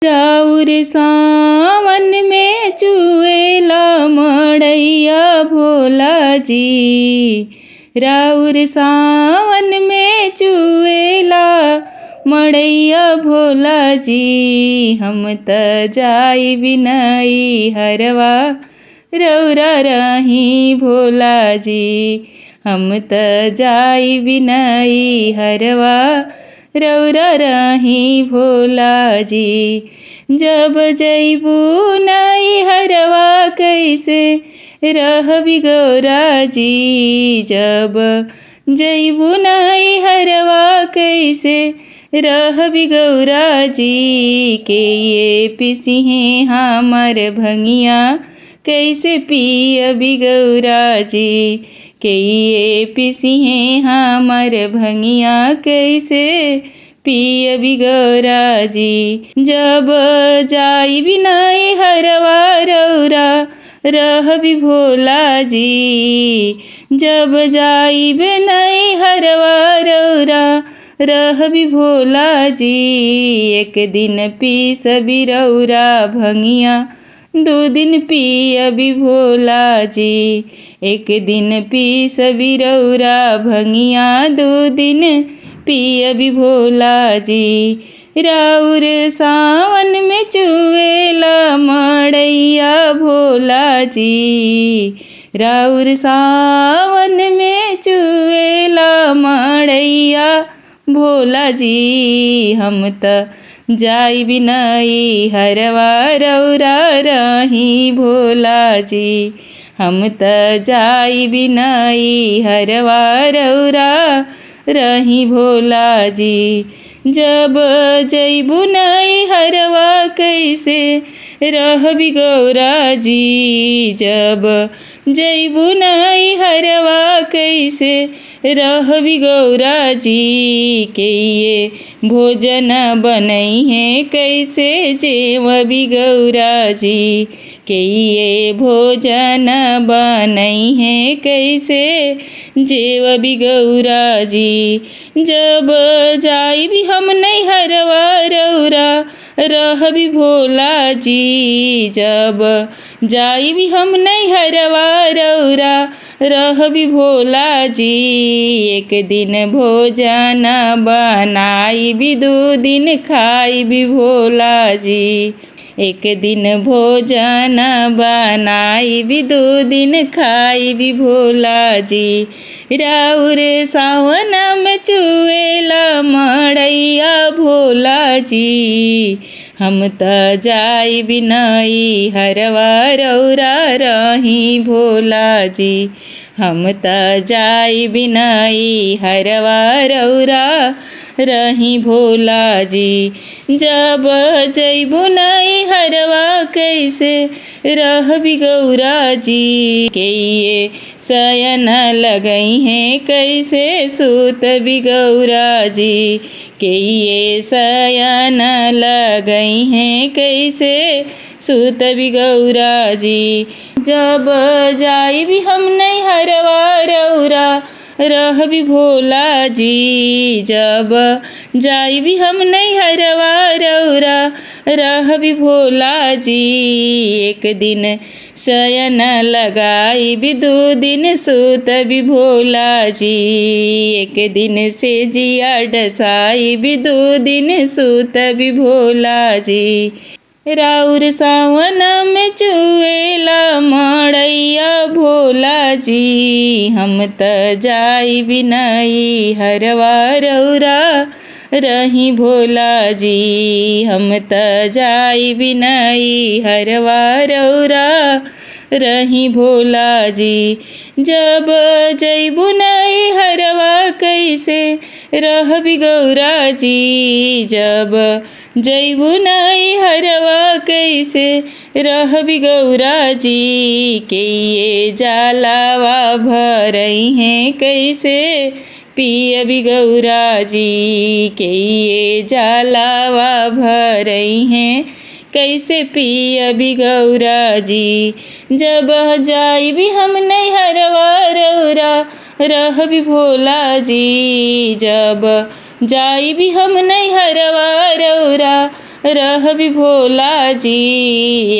राउर सावन में चुएला मड़ैया भोला जी। राउर सावन में चुएला मड़ैया भोला जी। हम त जाई बिनई हरवा रौरा रही भोला जी। हम त जाई बिनई हरवा रौरा रही भोला जी। जब जैबू नई हरवा कैसे रहबी गौरा जी। जब जैबू नई हरवा कैसे रहबी गौरा जी। के ये पिसिहे हमर भंगिया कैसे पियबी गौरा जी। के ये पिसिहे हमर भंगिया कैसे पियबी गौरा जी। जब जाई बिनई हरवा रौरा रहबी भोला जी। जब जाई बिनई हरवा रौरा रहबी भोला जी। एक दिन पीसबी रौरा भंगिया दो दिन पियबी भोला जी। एक दिन पीसबी रौरा भंगिया दो दिन पियबी भोला जी। राउर सावन में चुएला मड़ैया भोला जी। राउर सावन में चुएला मड़ैया भोला जी। हम त जाई बिनई हरवा रौरा रही भोला जी। हम त जाई बिनई हरवा रौरा रही भोला जी। जब जैबू नई हरवा कैसे रहबी गौरा जी। जब जैबू नई हरवा कैसे रहबी गौरा जी। के ये भोजन बनई है कैसे जेवबी गौरा जी। के ये भोजन बनई है कैसे जेवबी गौरा जी। जब जाई भी हम नहीं हरवा रौरा रहबी भोला जी। जब जाई भी हम नहीं हरवा रौरा रहबी भोला जी। एक दिन भोजन बनाई भी दो दिन खाई भी भोला जी। एक दिन भोजन बनाई भी दो दिन खाई भी भोला जी। राउर सावन में चुएला मड़ैया भोला जी। हम त जाई बिनई हरवा रौरा रही भोला जी। हम त जाई बिनई हरवा रौरा रही भोला जी। जब जैबू नई हरवा कैसे रहबी गौरा जी। के ये शयन लगई है कैसे सूतबी गौरा जी। के ये शयन लगई है कैसे सूतबी गौरा जी। जब जाई भी हम नहीं हरवा रौरा रहबी भोला जी। जब जाई भी हम नहीं हरवा रौरा रहबी भोला जी। एक दिन शयन लगाई भी दो दिन सूतबी भोला जी। एक दिन से जिया डसाई भी दो दिन सूतबी भोला जी। राउर सावन में चुएला मड़ैया भोला जी। हम त जाई बिनई हरवा रौरा रही भोला जी। हम त जाई बिनई हरवा रौरा रही भोला जी। जब जैबू नई हरवा कैसे रहबी गौरा जी। जब जैबू नई हरवा कैसे रहबी गौरा जी। के ये जलावा भरई है कैसे पियबी गौरा जी। के ये जलावा भरई है कैसे पियबी गौरा जी। जब जाई भी हम नहीं हरवा रौरा रहबी भोला जी। जब जाई भी हम नहीं हरवा रौरा रहबी भोला जी।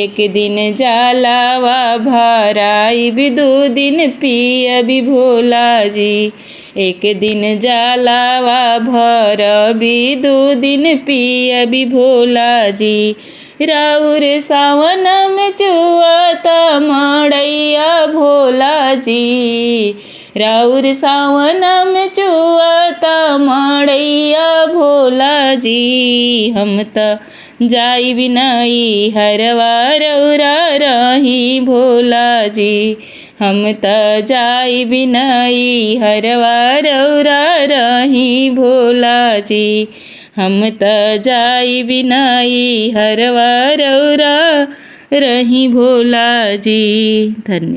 एक दिन जलावा भराइबी, 2 दिन पियबी भोला जी। एक दिन जलावा भरबी, 2 दिन पियबी भोला जी। राउर सावन में चुअत मड़ैया भोला जी। राउर सावन में चुअत मड़ैया भोला जी। हम त जाइबी नई हरवा रौरा रही भोला जी। हम त जाइबी नई हरवा रौरा रही भोला जी। हम त जाइबी नई हरवा रौरा रही भोला जी। धन्यवाद।